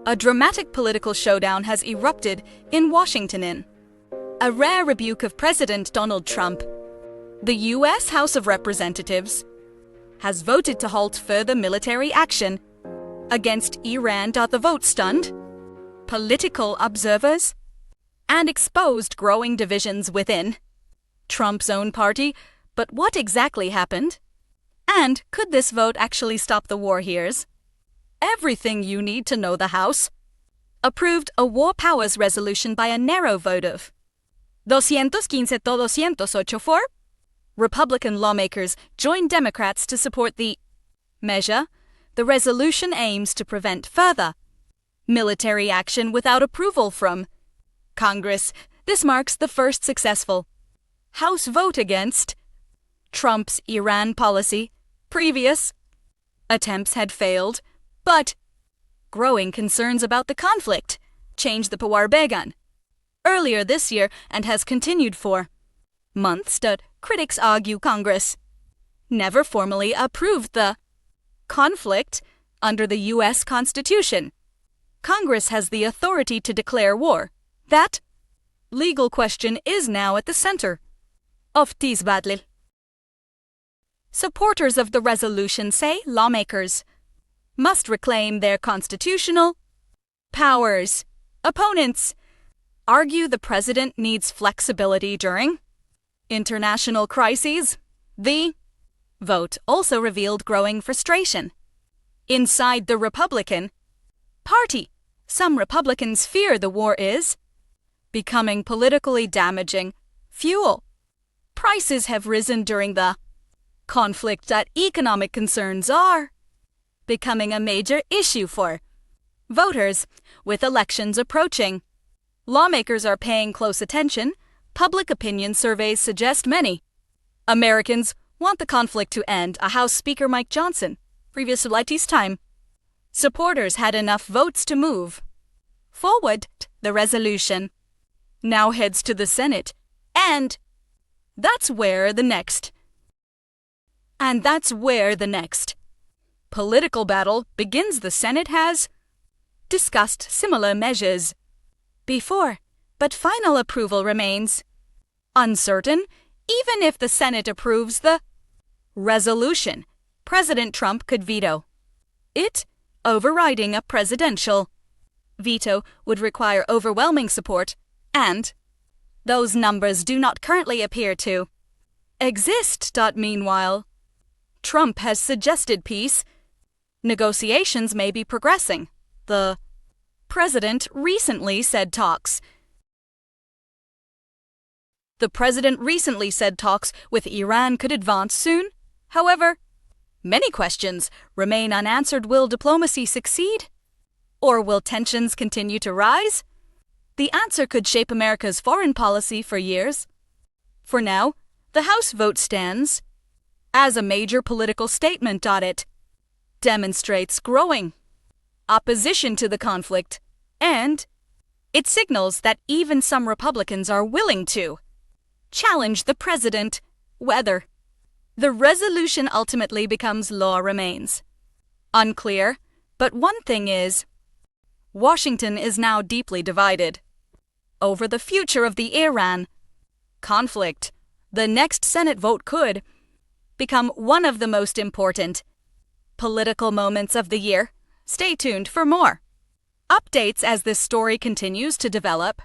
A dramatic political showdown has erupted in Washington in a rare rebuke of President Donald Trump. The U.S. House of Representatives has voted to halt further military action against Iran. The vote stunned political observers and exposed growing divisions within Trump's own party. But what exactly happened? And could this vote actually stop the war? Here's everything you need to know. The House approved a war powers resolution by a narrow vote of 215-208 for. Republican lawmakers joined Democrats to support the measure. The resolution aims to prevent further military action without approval from Congress. This marks the first successful House vote against Trump's Iran policy. Previous attempts had failed, but growing concerns about the conflict changed the Pawarbegan earlier this year and has continued for months. Critics argue Congress never formally approved the conflict under the U.S. Constitution. Congress has the authority to declare war. That legal question is now at the center of this battle. Supporters of the resolution say lawmakers must reclaim their constitutional powers. Opponents argue the president needs flexibility during international crises. The vote also revealed growing frustration inside the Republican Party. Some Republicans fear the war is becoming politically damaging. Fuel prices have risen during the conflict. Economic concerns are becoming a major issue for voters. With elections approaching, lawmakers are paying close attention. Public opinion surveys suggest many Americans want the conflict to end. A House Speaker Mike Johnson, previous to Lighty's time, supporters had enough votes to move forward. The resolution now heads to the Senate, and that's where the next political battle begins. The Senate has discussed similar measures before, but final approval remains uncertain. Even if the Senate approves the resolution, President Trump could veto it. Overriding a presidential veto would require overwhelming support, and those numbers do not currently appear to exist. Meanwhile, Trump has suggested peace negotiations may be progressing. The president recently said talks with Iran could advance soon. However, many questions remain unanswered. Will diplomacy succeed? Or will tensions continue to rise? The answer could shape America's foreign policy for years. For now, the House vote stands as a major political statement. It demonstrates growing opposition to the conflict, and it signals that even some Republicans are willing to challenge the president. Whether the resolution ultimately becomes law remains unclear, but one thing is, Washington is now deeply divided over the future of the Iran conflict. The next Senate vote could become one of the most important political moments of the year. Stay tuned for more updates as this story continues to develop.